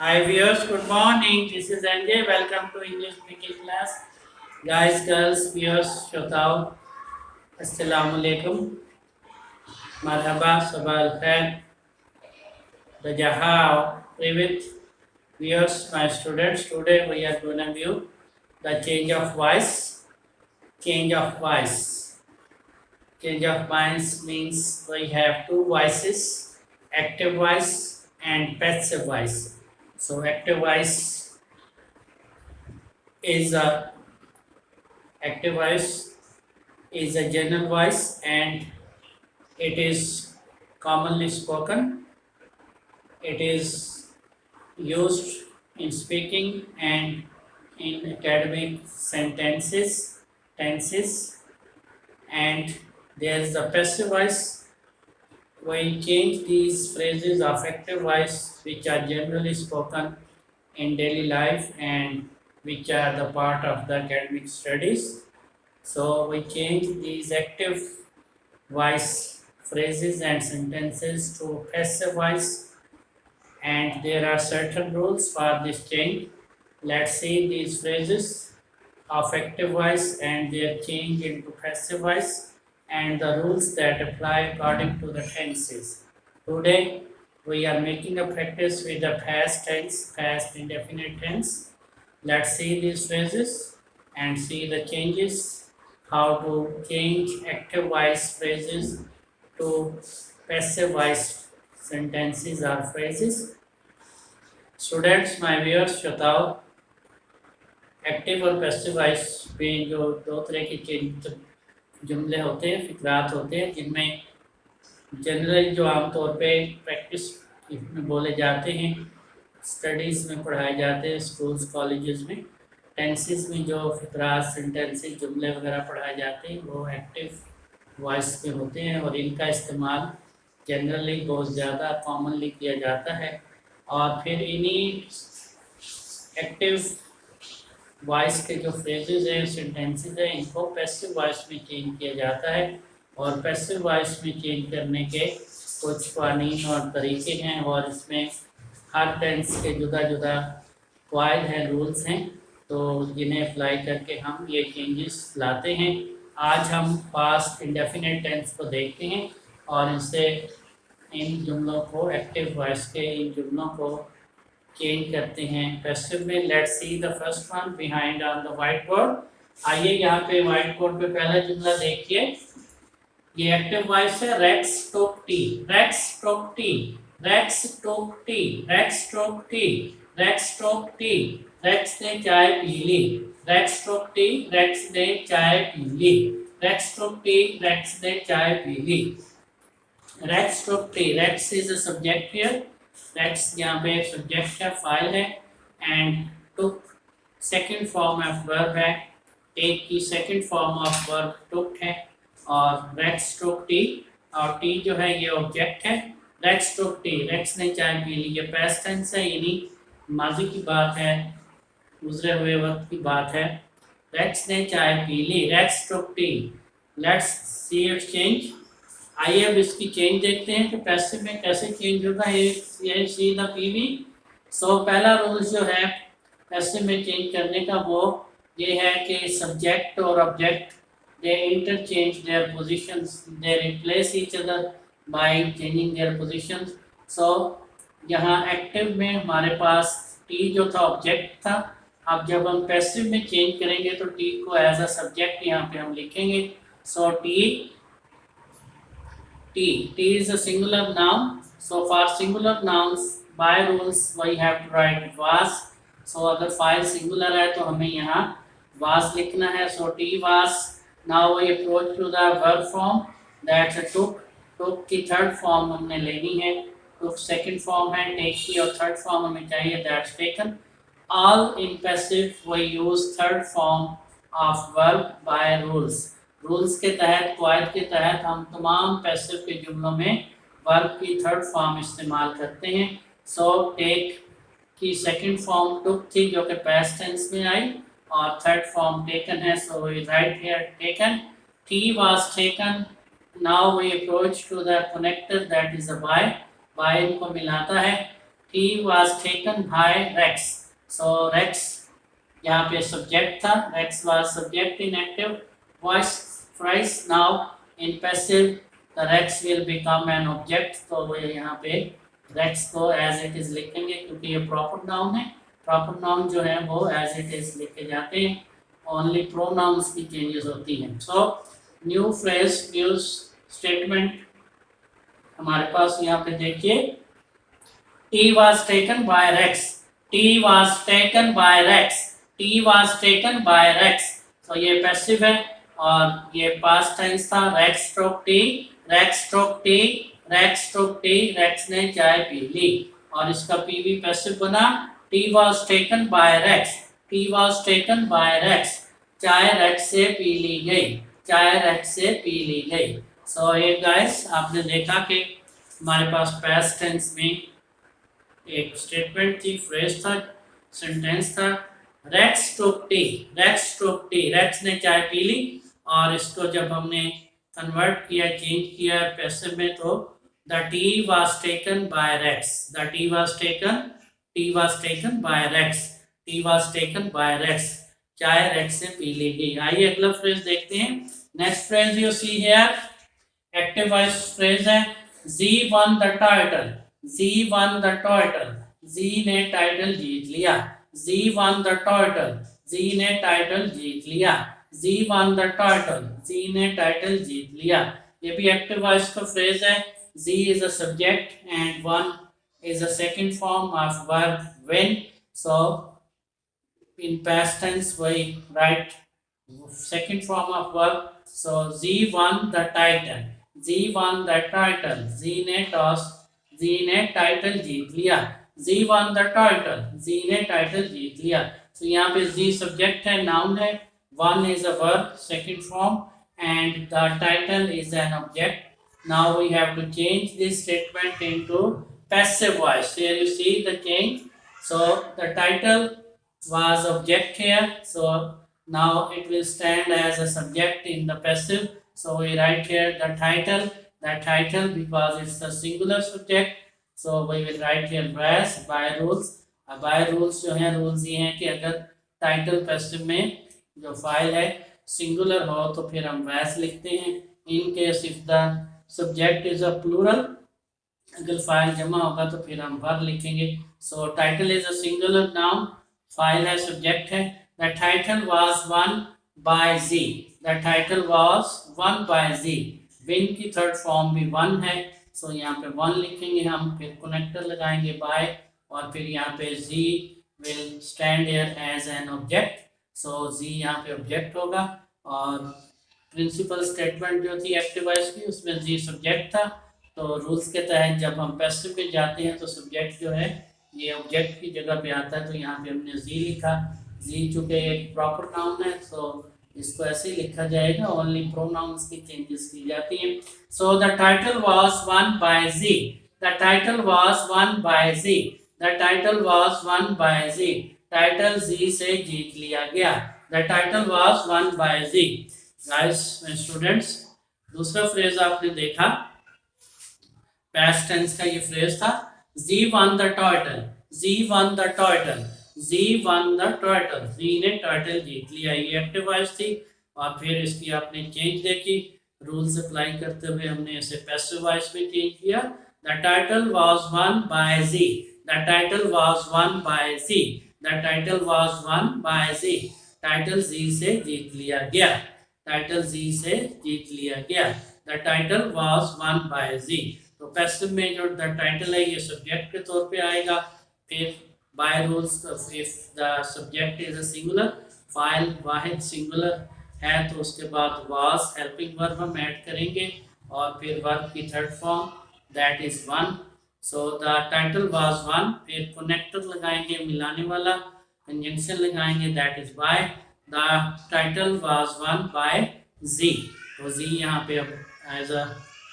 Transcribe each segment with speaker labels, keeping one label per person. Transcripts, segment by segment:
Speaker 1: Hi viewers, good morning. This is NJ. Welcome to English speaking class. Guys, girls, viewers, shotao. Assalamu alaikum. Marhaba, sabah al-khair. Dajahao. With viewers, my students. Today we are going to view the change of voice. Change of voice. Change of voice means we have two voices, active voice and passive voice. So active voice is a active voice is a general voice and it is commonly spoken. It is used in speaking and in academic tenses, and there is the passive voice. We change these phrases of active voice, which are generally spoken in daily life and which are the part of the academic studies. So we change these active voice phrases and sentences to passive voice, and there are certain rules for this change. Let's see these phrases of active voice and their change into passive voice and the rules that apply according to the tenses. Today we are making a practice with the past tense, past indefinite tense. Let's see these phrases and see the changes, how to change active voice phrases to passive voice sentences or phrases. Students, my viewers, बताओ active और passive voice में जो दो तरह के जुमले होते हैं, फिक्रात होते हैं, जिनमें जनरली जो आमतौर पे प्रैक्टिस में बोले जाते हैं, स्टडीज़ में पढ़ाए जाते हैं, स्कूल्स कॉलेजेस में, टेंसेस में जो फिक्रात सेंटेंसेस जुमले वगैरह पढ़ाए जाते हैं वो एक्टिव वॉइस में होते हैं और इनका इस्तेमाल जनरली बहुत ज़्यादा कॉमनली किया जाता है। और फिर इन्हीं एक्टिव वॉइस के जो फ्रेजेस हैं, सेंटेंसेस हैं, इनको पैसिव वॉइस में चेंज किया जाता है और पैसिव वॉइस में चेंज करने के कुछ कानून और तरीके हैं और इसमें हर टेंस के जुदा जुदा क्वाइद हैं, रूल्स हैं, तो जिन्हें अप्लाई करके हम ये चेंजेस लाते हैं। आज हम पास्ट इंडेफिनिट टेंस को देखते हैं और इससे इन जुमलों को एक्टिव वॉइस के इन जुमलों को चेंज करते हैं पैसिव में। Let's see the first one behind on the white board. आइए यहाँ पे व्हाइट बोर्ड पे पहला जुमला देखिए। ये एक्टिव वॉइस है, Rex took tea, Rex took tea, Rex took tea, Rex took tea, Rex took tea, Rex ने चाय पी ली, रेक्स टोक टी, रेक्स ने चाय पी ली, रेक्स टोक टी, रेक्स ने चाय पी ली। Rex took tea, Rex is a subject here, Rex यहाँ पे सब्जेक्ट है, फाइल है, and took second form of verb है, टेक की सेकंड फॉर्म ऑफ वर्ब टुक है, और रेक्स टोक टी, और टी जो है ये ऑब्जेक्ट है। रेक्स टोक टी, रेक्स ने चाय पी ली, ये पास्ट टेंस है, यानी माजी की बात है, गुजरे हुए वक्त की बात है। रेक्स ने चाय पी ली, Rex took tea. Let's see it change. आइए अब इसकी चेंज देखते हैं कि पैसिव में कैसे चेंज होगा। ये सी द पीवी। सो पहला रूल जो है पैसिव में चेंज करने का वो ये है कि सब्जेक्ट और object they interchange their positions, they replace each other by changing their positions. So यहाँ एक्टिव में हमारे पास टी जो था ऑब्जेक्ट था, अब जब हम पैसिव में चेंज करेंगे तो टी को एज अ सब्जेक्ट यहाँ पे हम लिखेंगे। So T is a singular noun. So for singular nouns by rules we have to write was. So अगर फाइल सिंगुलर है तो हमें यहाँ was लिखना है। So T was. Now we approach to the verb form, that's a took. took की third form हमने लेनी है, took सेकंड फॉर्म है, take की और थर्ड फॉर्म हमें चाहिए, that's taken. All in passive we use third form of verb by rules. Rules के तहत, क्वाइद के तहत हम तमाम पैसिव के जुमलों में वर्ब की थर्ड फॉर्म इस्तेमाल करते हैं। सो टेक की सेकंड फॉर्म टुक थी जो कि पास्ट टेंस में आई, और थर्ड फॉर्म टेकन है, so we write here taken. Tea was taken. Now we approach to the connector, that is a by. By इनको मिलाता है। Tea was taken by Rex. So Rex यहाँ पे subject था. Rex was subject in active voice phrase. Now in passive the Rex will become an object. तो वो यहाँ पे रेक्स को एज इट इज लिखेंगे क्योंकि ये प्रॉपर नाउन है. प्रॉपर नाउन जो है वो एज इट इज लिखे जाते हैं. ओनली प्रोनाउंस की चेंजेस होती हैं. So new phrase, new statement हमारे पास यहाँ पे देखिए. T was taken by Rex. T was taken by Rex. T was taken by Rex. तो ये पैसिव है और ये पास्ट टेंस था. Rex stroke T, Rex stroke T, Rex stroke T. Rex ने चाय पी ली और इसका PV पैसिव बना. T was taken by Rex. T was taken by Rex. चाय Rex से पी ली गई. चाय Rex से पी ली गई. सो ये गाइस आपने देखा कि हमारे पास पास्ट टेंस में एक स्टेटमेंट थी, फ्रेज था, सेंटेंस था. रेक्स टुक टी, रेक्स टुक टी. रेक्स ने चाय पी ली और इसको जब हमने कन्वर्ट किया, चेंज किया पैसिव में, तो the tea was taken by Rex. The tea was taken by Rex. Tea was taken by Rex. चाय रेक्स से पी ली गई. आइए अगला फ्रेज देखते हैं. Next phrase you see here, active voice phrase है. Z won the title. Z won the title. Z ने टाइटल जीत लिया. Z won the title. Z ने टाइटल जीत लिया. Z won the title. Z ने टाइटल जीत लिया. ये भी एक्टिव वॉइस का फ्रेज है. Z is a subject and won is a second form of verb win. So in past tense we write second form of verb. So Z won the title. Z won the title. Z ने title जीत लिया. Z won the title. Z ने title जीत लिया. तो यहाँ पे Z subject है, नाउन है. One is a verb, second form, and the title is an object. Now we have to change this statement into passive voice. Here you see the change. So the title was object here. So now it will stand as a subject in the passive. So we write here the title because it's a singular subject. So we will write here was by rules. by rules जो है, rules ये हैं कि अगर title passive में जो file है singular हो तो फिर हम was लिखते हैं. In case if the subject is a plural, अगर फाइल जमा होगा तो फिर हम verb लिखेंगे. So title is a singular noun, फाइल है, सब्जेक्ट है. The title was won by Z. The title was won by Z. Win की थर्ड फॉर्म भी वन है. सो यहाँ पे वन लिखेंगे हम, फिर कनेक्टर लगाएंगे by, और फिर यहाँ पे Z will stand here as an object. So Z यहाँ पे ऑब्जेक्ट होगा. और प्रिंसिपल स्टेटमेंट जो थी एक्टिव वॉइस की, उसमें Z सब्जेक्ट था. तो रूल्स के तहत जब हम पैसिव पे जाते हैं तो सब्जेक्ट जो है ये ऑब्जेक्ट की जगह पे आता है. तो यहाँ पे हमने Z लिखा. Z चूँकि एक प्रॉपर नाउन है तो इसको ऐसे ही लिखा जाएगा. ओनली प्रोनाउंस की चेंजेस की जाती हैं. So the title was won by Z. The title was won by Z. The title was won by Z. Title Z से जीत लिया गया. The title was won by Z. Guys students, दूसरा phrase आपने देखा, past tense का ये phrase था. Z won the title. Z won the title. Z won the title. Z ने टाइटल जीत लिया. ये एक्टिव वॉइस थी और फिर इसकी आपने चेंज देखी. रूल्स अप्लाई करते हुए हमने इसे पैसिव वॉइस में चेंज किया. The title was won by Z. The title was won by Z. The title was won by Z. Title Z से जीत लिया गया. टाइटल Z से जीत लिया गया. The title was won by Z. तो passive में जो द टाइटल है ये सब्जेक्ट के तौर पे आएगा. फिर by rules if the subject is a singular, file Wahid singular है तो उसके बाद वाज हेल्पिंग वर्ब हम ऐड करेंगे और फिर वर्ब की third form that is one. So the title was one. फिर कनेक्टर लगाएंगे, मिलाने वाला कंजंक्शन लगाएंगे, that is by. The title was won by Z. तो Z यहाँ पे अब एज अ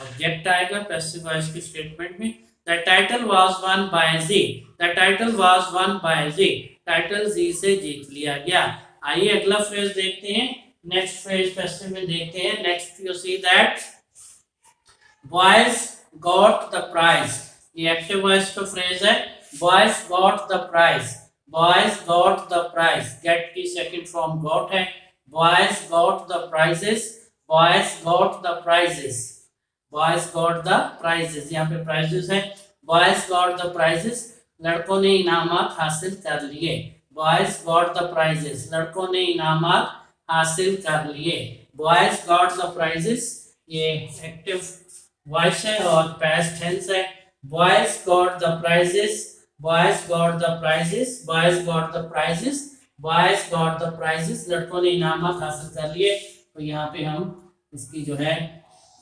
Speaker 1: ऑब्जेक्ट आएगा पैसिव वॉइस की स्टेटमेंट में. The title was won by Z. The title was won by Z. Title Z से जीत लिया गया. आइए अगला फ्रेज देखते हैं. नेक्स्ट फ्रेज पैसिव में देखते हैं. Next you see that boys got the prize. ये एक्टिव वॉइस का फ्रेज है. Boys got the prize, boys got the prize, get की सेकंड फॉर्म गॉट है, boys got the prizes, boys got the prizes, boys got the prizes, यहाँ पे prices है, boys got the prizes, लड़कों ने इनामात हासिल कर लिए, बॉयज गॉट द प्राइजेस, लड़कों ने इनामात हासिल कर लिए, बॉयज गॉट द प्राइजेस, ये एक्टिव वॉइस है और पास्ट टेंस है, boys got the prizes, boys got the prizes, boys got the prizes, boys got the prizes, लड़कों ने इनामात हासिल कर लिए। तो यहाँ पे हम इसकी जो है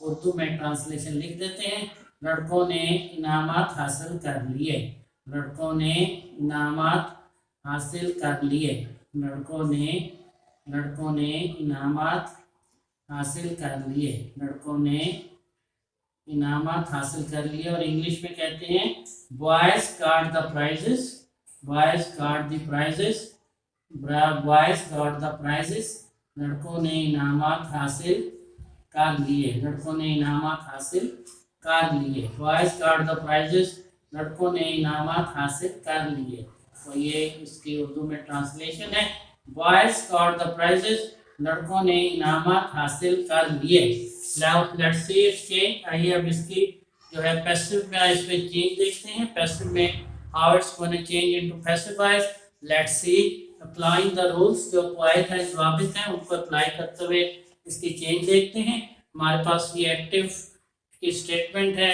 Speaker 1: उर्दू में ट्रांसलेशन लिख देते हैं, लड़कों ने इनामात हासिल कर लिए, लड़कों ने इनामात हासिल कर लिए, लड़कों ने इनामात हासिल कर लिए, लड़कों ने इनामात हासिल कर लिए। और इंग्लिश में कहते हैं boys got the prizes, boys got the prizes, boys got the prizes, लड़कों ने इनामात हासिल कर लिए, लड़कों ने इनामात हासिल कर लिए, बॉयज गॉट द प्राइजेस, लड़कों ने इनामात हासिल कर लिए। तो ये इसकी उर्दू में ट्रांसलेशन है, बॉयज गॉट द प्राइजेस, लड़कों ने इनामात हासिल कर लिए। Now let's see its change, आइए अब इसकी जो है पैसिव में इसमें चेंज देखते हैं, पैसिव में how it's gonna change into passive voice. Let's see applying the rules, जो क्वाइट है ज़वाबित हैं उनको अप्लाई करते हुए इसकी चेंज देखते हैं। हमारे पास ये एक्टिव की स्टेटमेंट है,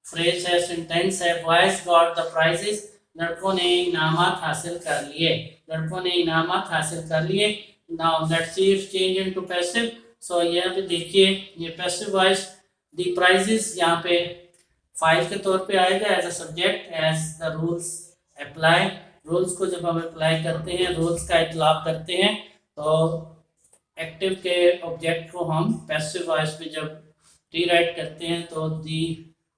Speaker 1: फ्रेज है, सेंटेंस है, बॉयज गॉट द प्राइजेस, लड़कों ने इनामात हासिल कर लिए, लड़कों ने इनामात हासिल कर लिए। Now let's see its change into passive. So यहाँ पे देखिए ये पैसिव वॉइस, द प्राइजेस यहाँ पे फाइल के तौर पे आएगा as a subject, as the rules apply, rules को जब हम अप्लाई करते हैं, रूल्स का इतलाक करते हैं, तो एक्टिव के ऑब्जेक्ट को हम पैसिव वॉइस में जब रीराइट करते हैं तो दी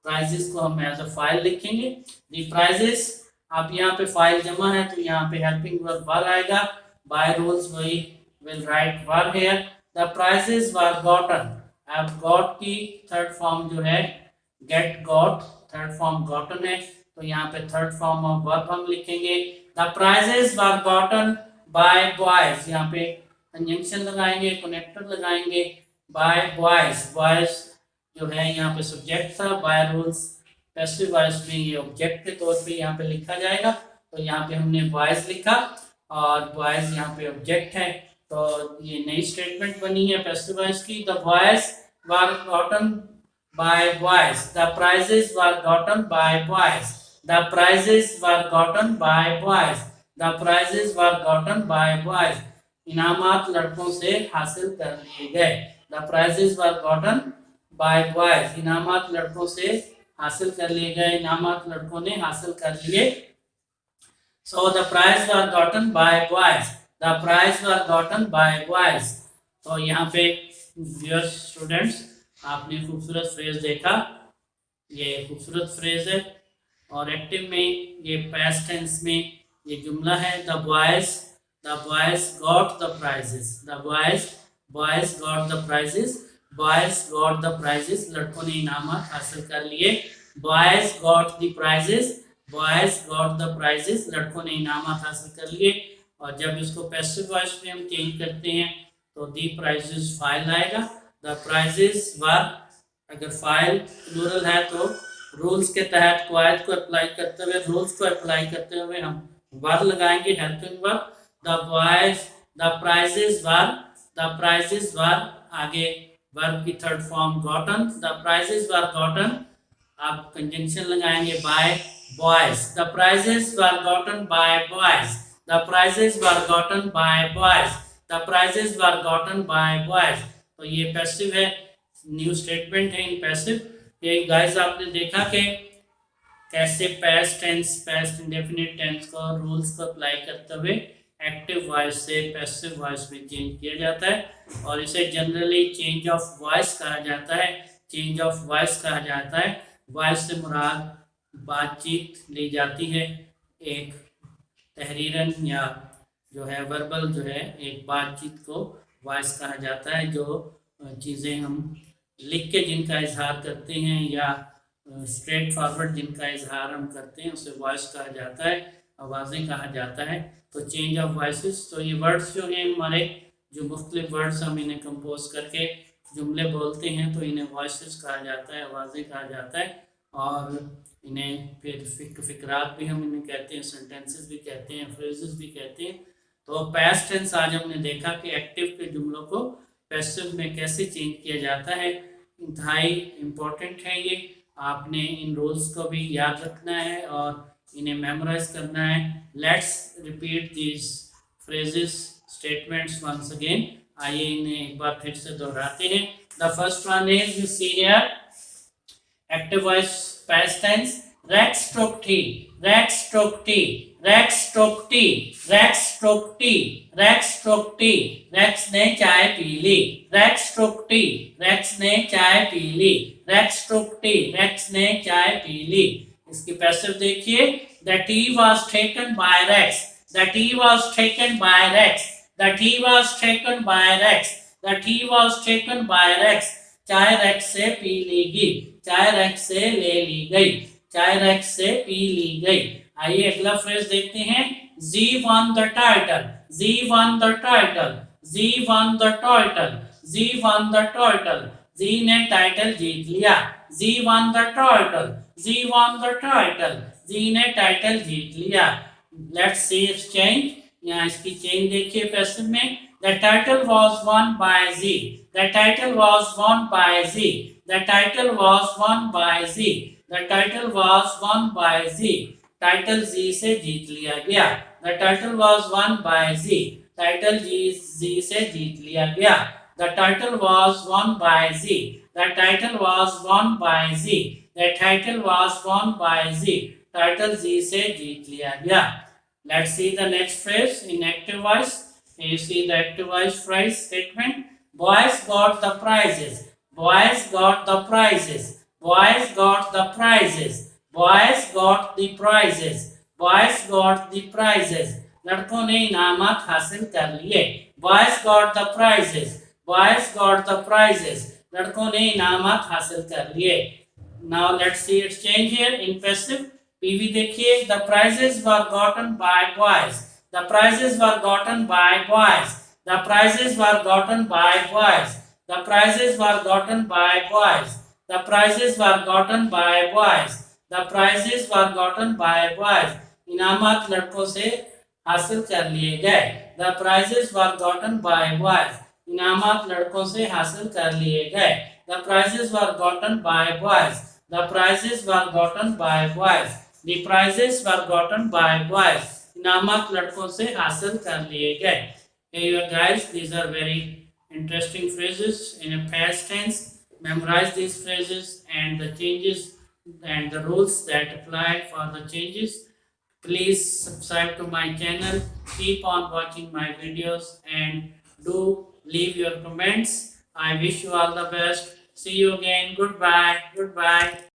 Speaker 1: प्राइजेस को हम एज अ फाइल लिखेंगे। दी प्राइजेस, आप यहाँ पे फाइल जमा है तो यहाँ पे हेल्पिंग वर्ब वर आएगा, by rules we will write were here. The prizes were gotten, अब गॉट की थर्ड फॉर्म जो है get got, third form gotten है, तो यहाँ पे थर्ड फॉर्म ऑफ वर्ब हम लिखेंगे। The prizes were gotten by boys, यहाँ पे कंजंक्शन लगाएंगे, कनेक्टर लगाएंगे, बाय बॉयज, बॉयज जो है यहाँ पे सब्जेक्ट था, बाय रूल्स पैसिव वॉइस में ये ऑब्जेक्ट के तौर पे यहाँ पे लिखा जाएगा, तो यहाँ पे हमने बॉयज लिखा और बॉयज यहाँ पे ऑब्जेक्ट है, तो ये नई स्टेटमेंट बनी है पैसिव वॉइस की। The boys were gotten by boys, the prizes were gotten by boys, the prizes were gotten by boys, the prizes were gotten by boys, इनामात लड़कों से हासिल कर लिए गए। The prizes were gotten by boys, इनामात लड़कों से हासिल कर लिए गए, इनामात लड़कों ने हासिल कर लिए। So the prize were gotten by boys, the prize were gotten by boys. तो यहाँ पे डियर स्टूडेंट्स आपने खूबसूरत फ्रेज देखा, ये खूबसूरत फ्रेज है और एक्टिव में ये पास्ट टेंस में ये जुमला है, the boys got the prizes, the boys got the prizes, boys got the prizes, लड़कों ने इनामात हासिल कर लिए, boys got the prizes, boys got the prizes, लड़कों ने इनामात हासिल कर लिए। और जब इसको पैसिव वॉइस में हम चेंज करते हैं तो दी प्राइजेस फाइल आएगा, द प्राइजेस वर, अगर फाइल प्लूरल है तो रूल्स के तहत क्वाइट को अप्लाई करते हुए, रूल्स को अप्लाई करते हुए हम वर लगाएंगे, helping verb. The boys, the prizes were, the prizes were, आगे वर्ब की third form gotten, the prizes were gotten, आप कंजंक्शन लगाएंगे by boys, the prizes were gotten by boys, the prizes were gotten by boys, the prizes were gotten by boys. तो ये passive है, new statement है in passive. ये guys आपने देखा कि कैसे past tense, past indefinite tense को रूल्स को अप्लाई करते हुए एक्टिव वॉइस से पैसिव वॉइस में चेंज किया जाता है और इसे जनरली चेंज ऑफ वॉइस कहा जाता है, चेंज ऑफ वॉइस कहा जाता है। वॉइस से मुराद बातचीत ली जाती है, एक तहरीरन या जो है वर्बल जो है एक बातचीत को वॉइस कहा जाता है, जो चीज़ें हम लिख के जिनका इजहार करते हैं या स्ट्रेट फॉरवर्ड जिनका इजहार हम करते हैं उसे वॉइस कहा जाता है, आवाज़ें कहा जाता है। तो चेंज ऑफ वॉइसेस, तो ये वर्ड्स जो हैं हमारे, जो मुख्तलिफ वर्ड्स हम इन्हें कंपोज करके जुमले बोलते हैं तो इन्हें वॉइसेस कहा जाता है, आवाज़ें कहा जाता है। और इन्हें फिर फिक्रात भी हम इन्हें कहते हैं, सेंटेंसेस भी कहते हैं, फ्रेजेस भी कहते हैं। तो पास्ट टेंस आज हमने देखा कि एक्टिव के जुमलों को पैसिव में कैसे चेंज किया जाता है। इंतहाई इम्पोर्टेंट है ये, आपने इन रूल्स को भी याद रखना है और इन्हें मेमोराइज करना है। Let's repeat these phrases statements once again. आइए इन्हें एक बार फिर से दोहराते हैं। The first one is, you see here, active voice past tense, Rex took tea, Rex took tea, Rex took tea, Rex took tea, Rex took tea, Rex ने चाय पी ली, Rex took tea, Rex ने चाय पी ली, Rex took tea, Rex ने चाय पी ली। इसकी पैसिव देखिए, the tea was taken by Rex, the tea was taken by Rex, the tea was taken by Rex, the tea was taken by Rex, चाय rack से पी ली गई, चाय रैक से ले ली गई, चाय रैक से पी ली गई। आइए अगला फ्रेज देखते हैं। G won the title, G won the title, G won the title, G won the title, G ने टाइटल जीत लिया, G won the title, G won the title, G ने टाइटल जीत लिया। लेट्स सी चेंज, यहाँ इसकी change देखिए passive में। The title was won by Z. The title was won by Z. The title was won by Z. The title was won by Z. Title Z से जीत लिया गया। The title was won by Z. Title Z से जीत लिया गया। The title was won by Z. The title was won by Z. The title was won by Z. Title Z से जीत लिया गया। Let's see the next phrase in active voice. You see the active voice phrase statement. Boys got the prizes. Boys got the prizes. Boys got the prizes. Boys got the prizes. Boys got the prizes. लड़कों ने इनामात हासिल कर लिए। Boys got the prizes. Boys got the prizes. लड़कों ने इनामात हासिल कर लिए। Now let's see its change here in passive. PV देखिए, the prizes were gotten by boys. The prizes were gotten by boys. The prizes were gotten by boys. The prizes were gotten by boys. The prizes were gotten by boys. The prizes were gotten by boys. इनामात लड़कों से हासिल कर लिए गए। The prizes were gotten by boys. इनामात लड़कों से हासिल कर लिए गए। The prizes were gotten by boys. The prizes were gotten by boys. The prizes were gotten by boys. इनामात लड़कों से हासिल कर लिए गए। Hey guys, these are very interesting phrases in a past tense. Memorize these phrases and the changes and the rules that apply for the changes. Please subscribe to my channel. Keep on watching my videos and do leave your comments. I wish you all the best. See you again. Goodbye. Goodbye.